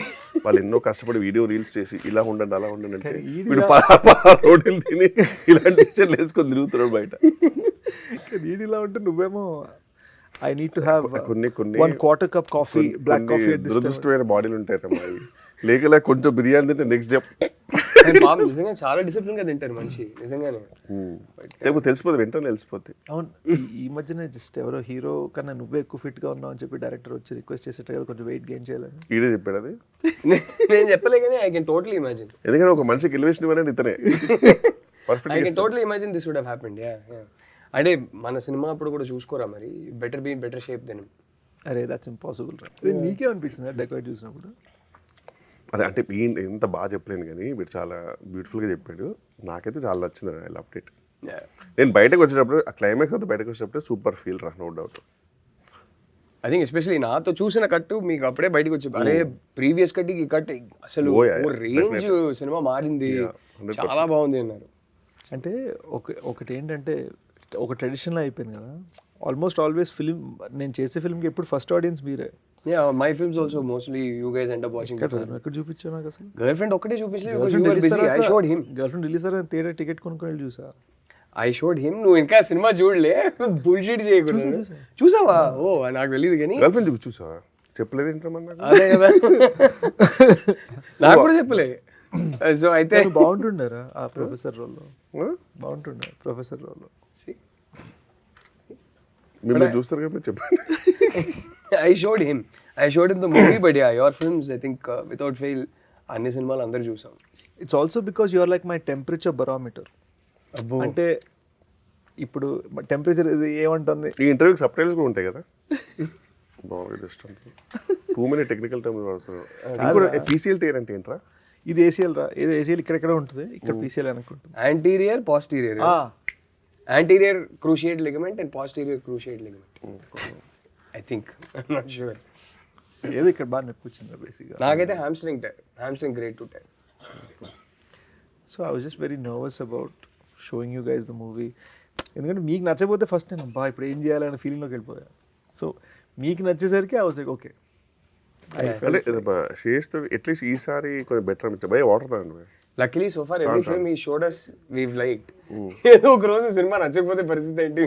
వాళ్ళు ఎన్నో కష్టపడి వీడియో రీల్స్ చేసి ఇలా ఉండండి అలా ఉండండి అంటే వీడు 16 రోటీలు తిని ఇలాంటి విషయాలు వేసుకొని తిరుగుతున్నాడు బయట. నీడు ఇలా ఉంటే నువ్వేమో ఐ నీడ్ టు హ్యావ్ కొన్ని 1/4 cup కాఫీ, బ్లాక్ కాఫీ. దురదృష్టమైన బాడీలు ఉంటాయి అమ్మా ఇవి. లేక కొంచెం బిర్యానీ తింటే నెక్స్ట్ డే బాబు నిజంగా చాలా డిసిప్లిన్ గా తింటారు మనిషి నిజంగానే. తెలిసిపోతుంది, వెంటనే తెలిసిపోతుంది. అవును, ఈ మధ్యనే జస్ట్ ఎవరో హీరో కన్నా నువ్వే ఎక్కువ ఫిట్ గా ఉన్నావు అని చెప్పి డైరెక్టర్ వచ్చి రిక్వెస్ట్ చేసేట కదా కొంచెం వెయిట్ గెయిన్ చేయాలని. ఈడే చెప్పాడు అది, నేను చెప్పలే కానీ ఐ కెన్ టోటలీ ఇమాజిన్. ఎందుకంటే ఒక మనిషికి ఎలివేషన్ ఇవ్వని ఇతనే I can totally imagine this would have happened. అంటే మన సినిమా అప్పుడు కూడా చూసుకోరా మరి, better be in better shape then. అరే దట్స్ ఇంపాసిబుల్. నీకే అనిపించింది డెకాయిట్ చూసినప్పుడు? అదే అంటే ఎంత బాగా చెప్పలేను కానీ వీడు చాలా బ్యూటిఫుల్గా చెప్పాడు. నాకైతే చాలా నచ్చింది ఐ లవ్డ్ ఇట్. నేను బయటకు వచ్చేటప్పుడు ఆ క్లైమాక్స్ అంతా బయటకు వచ్చేటప్పుడు సూపర్ ఫీల్ రా, no doubt. I think especially నాతో చూసిన కట్టు మీకు అప్పుడే బయటకు వచ్చి అరే ప్రీవియస్ కట్కి ఈ కట్ అసలు రేంజ్ సినిమా మారింది, చాలా బాగుంది అన్నారు. అంటే ఒకటి ఏంటంటే ఒక ట్రెడిషన్లో అయిపోయింది కదా, ఆల్మోస్ట్ ఆల్వేస్ ఫిల్మ్ నేను చేసే ఫిల్మ్కి ఎప్పుడు ఫస్ట్ ఆడియన్స్ మీరే. Yeah, my films also mostly you guys end up watching. ఎక్కడ చూపించావు నాకు అసలు? గర్ల్ ఫ్రెండ్ ఒక్కటే చూపించలేదు, I showed him. Girl friend release అయ్యారు థియేటర్ టికెట్ కొనుక్కొని వెళ్ళి చూసా. I showed him. నువ్వు ఇంకా సినిమా చూడలే, బుల్షిట్ చేయకూడదు. చూసావా? ఓ నాకు తెలియదు కానీ. గర్ల్ ఫ్రెండ్ చూసావా? చెప్పలేదు ఏంటమ్మా? అదే కదా, నాకు కూడా చెప్పలే. సో అయితే బాగుంటుండారా ఆ ప్రొఫెసర్ రోల్లో? బాగుంటుండే ప్రొఫెసర్ రోల్లో. మిమ్మల్ని చూస్తారు కదా, చెప్పండి. I showed him the movie, but yeah, your films, I think, without fail, అన్ని సినిమాలు అందరు చూసాం. It's also because you are like my temperature barometer. అంటే ఇప్పుడు టెంపరేచర్ ఏమంటుంది? ఈ ఇంటర్వ్యూకి సబ్ టైటిల్స్ కూడా ఉంటాయి కదా. బాగుంది ఇష్టం. టూ మెనీ టెక్నికల్ టర్మ్స్ వాడుతున్నారు. పీసీఎల్ టైర్ అంటే ఏంట్రా? ఇది ఏసీఎల్ రా. ఏదో ఏసీఎల్ ఇక్కడెక్కడ ఉంటుంది, ఇక్కడ పీసీఎల్ అనుకుంటుంది. Anterior posterior. Anterior cruciate ligament and posterior cruciate ligament. I think, I'm not sure. ఏదో ఇక్కడ బాగా నొప్పి వచ్చింది బేసిక్గా. నాకైతే hamstring grade two tear. So I was just very nervous about showing you guys the movie. ఎందుకంటే మీకు నచ్చకపోతే ఫస్ట్ నేను బా ఇప్పుడు ఏం చేయాలనే ఫీలింగ్లోకి వెళ్ళిపోయాను. సో మీకు నచ్చేసరికి ఐ వాజ్ లైక్ ఓకే. అంటే షేర్స్తో అట్లీస్ట్ ఈసారి కొంచెం బెటర్ అనిపించింది. భయ వాటర్ తాగండి. Luckily so far every film he showed us we've liked. ఏదో ఒక రోజు సినిమా నచ్చకపోతే పరిస్థితి ఏంటి,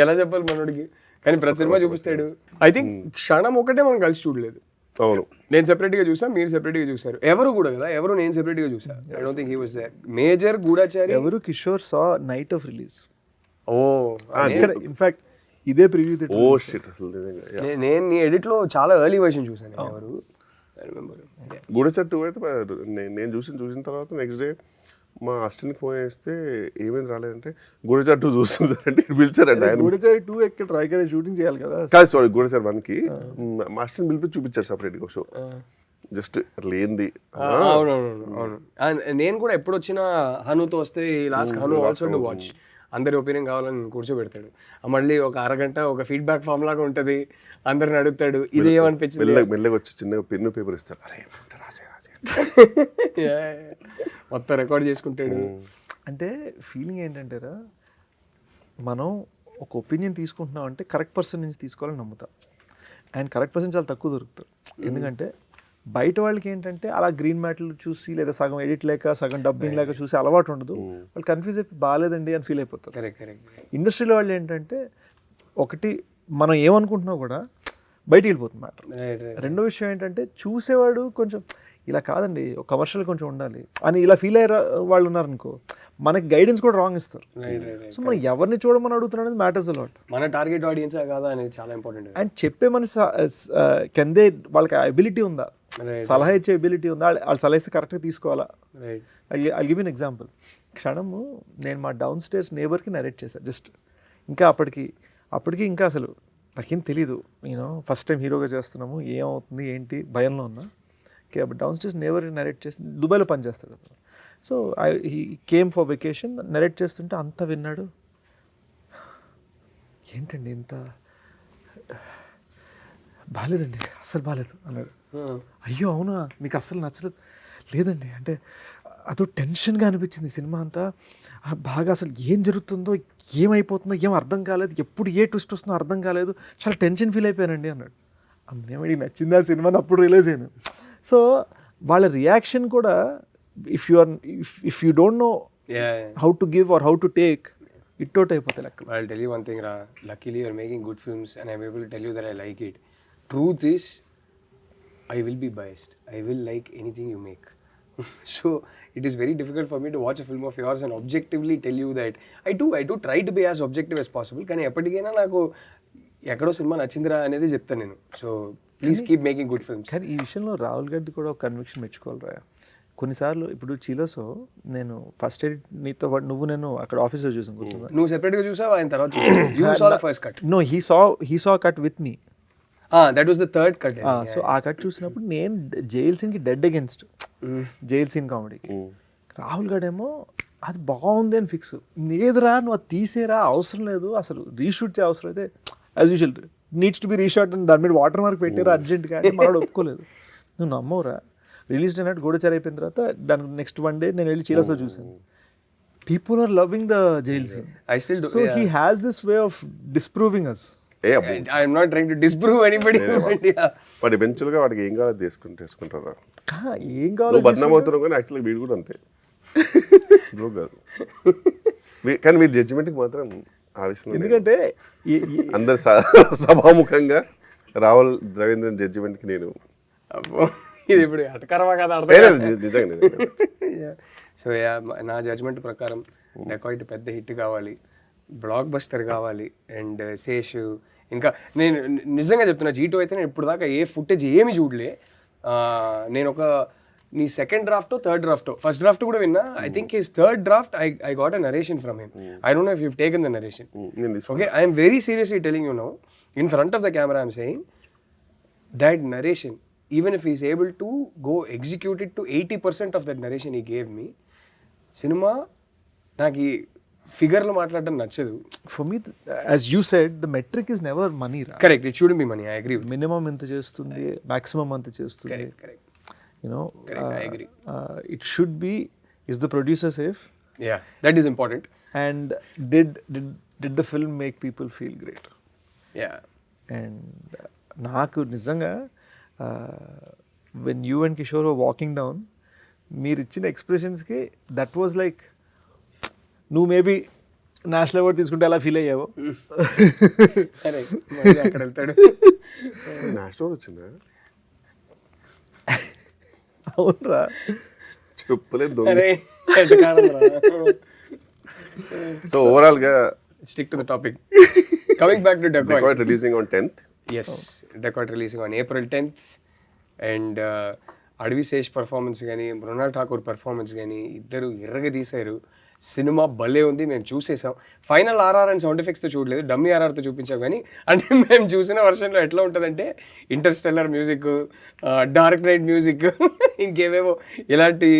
ఎలా చెప్పాలి మనోడికి? కానీ ప్రతి సినిమా చూపిస్తాడు. ఐ థింక్ క్షణం ఒకటే మనం కలిసి చూడలేదు. అవును, నేను సెపరేట్గా చూసా, మీరు సెపరేట్గా చూసారు. ఎవరు కూడా కదా, ఎవరు నేను సెపరేట్గా చూసా. I don't think he was there. Major Goodachari ఎవరు Kishore saw night of release. ఓ ఇక్కడ ఇన్ఫాక్ట్ ఇదే ప్రివ్యూ థియేటర్. ఓ షిట్, అసలు నేను నీ ఎడిట్లో చాలా ఎర్లీ వర్షన్ చూసాను. ఎవరు గూఢచారి 2 అయితే నేను చూసిన తర్వాత నెక్స్ట్ డే మా అసిస్టెంట్కి ఫోన్ చేస్తే ఏమేమి రాలేదంటే గూఢచారి 2 చూస్తుందంటే పిలిచారండి ఆయన. గూఢచారి 2 ఎక్కడ ట్రైకర్ షూటింగ్ చేయాలి కదా. కాదు సారీ, గూఢచారి 1కి మా అసిస్టెంట్ పిలిపి చూపించారు సపరేట్గా షో. జస్ట్ లేనిది. అవును. నేను కూడా ఎప్పుడు వచ్చినా హనుతో వస్తే last Hanu also do watch. అందరి ఒపీనియన్ కావాలని కూర్చోబెడతాడు. మళ్ళీ ఒక అరగంట ఒక ఫీడ్బ్యాక్ ఫామ్ లాగా ఉంటుంది. అందరిని అడుగుతాడు ఇది ఏమనిపించింది. మెల్లగా వచ్చి చిన్నగా పెన్ను పేపర్ ఇస్తారు. అరే రాసే మొత్తం రికార్డ్ చేసుకుంటాడు. అంటే ఫీలింగ్ ఏంటంటారా, మనం ఒక ఒపీనియన్ తీసుకుంటున్నాం అంటే కరెక్ట్ పర్సన్ నుంచి తీసుకోవాలని నమ్ముతాం. అండ్ కరెక్ట్ పర్సన్ చాలా తక్కువ దొరుకుతారు. ఎందుకంటే బయట వాళ్ళకి ఏంటంటే అలా గ్రీన్ మ్యాట్లు చూసి లేదా సగం ఎడిట్ లేక సగం డబ్బింగ్ లేక చూసి అలవాటు ఉండదు. వాళ్ళు కన్ఫ్యూజ్ అయిపోయి బాగాలేదండి అని ఫీల్ అయిపోతారు. ఇండస్ట్రీలో వాళ్ళు ఏంటంటే ఒకటి మనం ఏమనుకుంటున్నా కూడా బయటికి వెళ్ళిపోతుంది మ్యాటర్. రెండో విషయం ఏంటంటే చూసేవాడు కొంచెం ఇలా కాదండి ఒక కమర్షియల్ కొంచెం ఉండాలి అని ఇలా ఫీల్ అయ్యే వాళ్ళు ఉన్నారనుకో, మనకి గైడెన్స్ కూడా రాంగ్ ఇస్తారు. సో మనం ఎవరిని చూడమని అడుగుతున్నాం అనేది మ్యాటర్స్ అలాట్. మన టార్గెట్ ఆడియన్స్ కాదా అనేది చాలా ఇంపార్టెంట్. అండ్ చెప్పే మనిషి కెందే వాళ్ళకి ఎబిలిటీ ఉందా, సలహా ఇచ్చే ఎబిలిటీ ఉందా, వాళ్ళు సలహా ఇస్తే కరెక్ట్గా తీసుకోవాలా. I give an example. క్షణము నేను మా డౌన్ స్టేర్స్ నేబర్కి నరేట్ చేశాను జస్ట్. ఇంకా అప్పటికి ఇంకా అసలు నాకేం తెలీదు. నేను ఫస్ట్ టైం హీరోగా చేస్తున్నాము, ఏమవుతుంది ఏంటి భయంలో ఉన్నా. డౌన్ స్టేర్స్ నేబర్ నరేట్ చేసి దుబాయ్లో పనిచేస్తాడు అతను. So he came for vacation. Narrate చేస్తుంటే అంతా విన్నాడు. ఏంటండి ఇంత బాగాలేదండి, అస్సలు బాగాలేదు అన్నాడు. అయ్యో అవునా, మీకు అస్సలు నచ్చలేదు? లేదండి, అంటే అదో టెన్షన్గా అనిపించింది సినిమా అంతా. బాగా అసలు ఏం జరుగుతుందో ఏమైపోతుందో ఏం అర్థం కాలేదు, ఎప్పుడు ఏ ట్విస్ట్ వస్తుందో అర్థం కాలేదు, చాలా టెన్షన్ ఫీల్ అయిపోయానండి అన్నాడు. అమ్మేమడి నచ్చింది ఆ సినిమాని అప్పుడు రిలీజ్ అయ్యాను. సో వాళ్ళ రియాక్షన్ కూడా if you don't know how to give or how to take it out అయిపోతాయి లెక్క. I'll tell you one thing, Ra. Luckily, you're making good films, and I'm able to tell you that I like it. Truth is, I will be biased. I will like anything you make. So it is very difficult for me to watch a film of yours and objectively tell you that I do try to be as objective as possible. కానీ ఎప్పటికైనా నాకు ఎక్కడో cinema నచ్చిందిరా అనేది చెప్తాను నేను. So please keep making good films. కానీ ఈ విషయంలో రాహుల్ గారిది కూడా ఒక కన్విక్షన్ మెచ్చుకోవాలిరా. కొన్నిసార్లు ఇప్పుడు చీలోసో నేను ఫస్ట్ ఎయిడ్ నీతో పాటు నేను అక్కడ ఆఫీస్లో చూసాను. గుర్తుందా? నువ్వు సెపరేట్గా చూసావు, ఆయన తర్వాత you saw the first cut. No, he saw cut with me. That was the third cut. So ఆ కట్ చూసినప్పుడు నేను జైల్ సీన్కి డెడ్ అగేన్స్ట్ జైల్ సీన్ కామెడీకి. రాహుల్ గాడేమో అది బాగుంది అని ఫిక్స్. లేదురా నువ్వు అది తీసేరా, అవసరం లేదు, అసలు రీషూట్ చేయ అవసరం అయితే as usual needs to be reshot అని దాని మీద వాటర్ మార్క్ పెట్టారు అర్జెంట్గా అంటే మనోడు ఒప్పుకోలేదు. నువ్వు నమ్మవురా, రిలీజ్ అయినట్టు గూఢచారి అయిపోయిన తర్వాత దానికి నెక్స్ట్ వన్ డే నేను వెళ్ళి చీలసో చూసాను. People are loving the jail scene. So he has this way of disproving us. I'm not trying to disprove anybody. But ఎవెన్చువల్గా వాడికి ఏం కావాలో తీసుకుంటారా? ఏం కావాలి బద్నాం అవుతున్నావు కానీ యాక్చువల్గా వీడు కూడా అంతే. బ్రో కాదు కానీ వీడి జడ్జిమెంట్కి మాత్రం ఆ విషయం ఎందుకంటే అందరు సభాముఖంగా రాహుల్ రవీంద్రన్ జడ్జిమెంట్కి నేను అబ్బో, ఇది ఇప్పుడు అటకరమా కదా నిజంగా సో నా జడ్జ్మెంట్ ప్రకారం డెకాయిట్ పెద్ద హిట్ కావాలి, బ్లాక్ బస్టర్ కావాలి. అండ్ శేష్ ఇంకా నేను నిజంగా చెప్తున్నా, G2 అయితే నేను ఇప్పుడు దాకా ఏ ఫుటేజ్ ఏమి చూడలే. నేను ఒక నీ సెకండ్ డ్రాఫ్టో థర్డ్ డ్రాఫ్టో, ఫస్ట్ డ్రాఫ్ట్ కూడా విన్నా. I think his third draft I got a narration from him. I don't know if you taken the narration. Okay, I am very seriously telling you now, in front of the camera I am saying that narration, even if he is able to go execute it to 80% of that narration he gave me, సినిమా నాకు ఈ ఫిగర్లు మాట్లాడడం నచ్చదు. For me as you said the metric is never money రా. Correct, it should be money. I agree. Minimum ఎంత చేస్తుంది, maximum ఎంత చేస్తుంది, correct. You know I agree. It should be is the producer safe, Yeah, that is important. And did the film make people feel great. Yeah. And నాకు నిజంగా when you and Kishore walking down, మీరు ఇచ్చిన ఎక్స్ప్రెషన్స్కి that was like, నువ్వు maybe national award తీసుకుంటే ఎలా feel అయ్యావో. అక్కడ వెళ్తాడు. National వచ్చిందా? అవునరా, చెప్పలేదు. అరే సో ఓవరాల్ గా stick to the topic. Coming back to Dacoit. Releasing on 10th. Yes, Dacoit releasing on April 10th. And అడవి శేష్ పర్ఫార్మెన్స్ కానీ మృణాల్ ఠాకూర్ పర్ఫార్మెన్స్ కానీ ఇద్దరు ఎర్రగా తీశారు. సినిమా భలే ఉంది, మేము చూసేసాం. ఫైనల్ RR అండ్ సౌండ్ ఎఫెక్ట్స్తో చూడలేదు, డమ్మీ RRతో చూపించాం. కానీ అంటే మేము చూసిన వర్షన్లో ఎట్లా ఉంటుందంటే Interstellar music, Dark Knight music, ఇంకేవేవో ఇలాంటి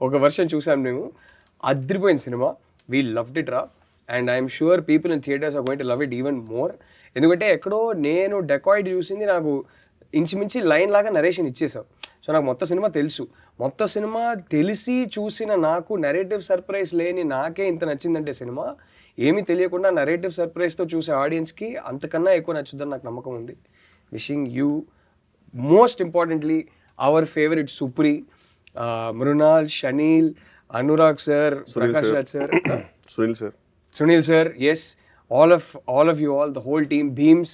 ఒక వర్షన్ చూసాం మేము. అదిరిపోయింది సినిమా. వీ లవ్డ్ ఇట్ రా. And I'm sure people in theatres are going to love it even more. ఎందుకంటే ఎక్కడో నేను డెకాయిడ్ చూసింది నాకు ఇంచుమించి లైన్ లాగా నరేషన్ ఇచ్చేసావు. సో నాకు మొత్తం సినిమా తెలుసు. మొత్తం సినిమా తెలిసి చూసిన నాకు నరేటివ్ సర్ప్రైజ్ లేని నాకే ఇంత నచ్చిందంటే సినిమా, ఏమీ తెలియకుండా నరేటివ్ సర్ప్రైజ్తో చూసే ఆడియన్స్కి అంతకన్నా ఎక్కువ నచ్చుద్దని నాకు నమ్మకం ఉంది. Wishing you most importantly our favourite Supri, Mrunal, Shaneel, Anurag sir, Prakash Raj sir, Sunil sir, yes, all of you all, the whole team, Beams,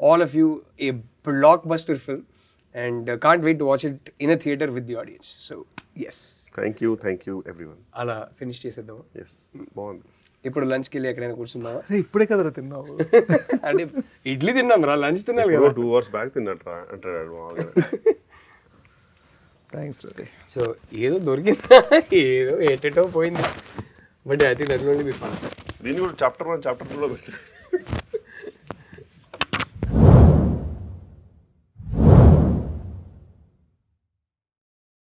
all of you, a blockbuster film, and can't wait to watch it in a theater with the audience. So yes, thank you everyone. అలా finish చేసేద్దాం. Yes, బాగుంది. ఇప్పుడు లంచ్కి వెళ్ళి ఎక్కడైనా కూర్చున్నావా? ఇప్పుడే కదరా తిన్నావు. అంటే ఇడ్లీ తిన్నాం రా, లంచ్ తిన్నాను కదా. 2 hours బ్యాక్ తిన్నట్రా అంటాడు. థ్యాంక్స్ రే. సో ఏదో దొరికిందా, ఏదో ఏటేటో పోయింది. But I think that will only be fun. దీన్ని కూడా చాప్టర్ 1 చాప్టర్ 2లో పెడతారు.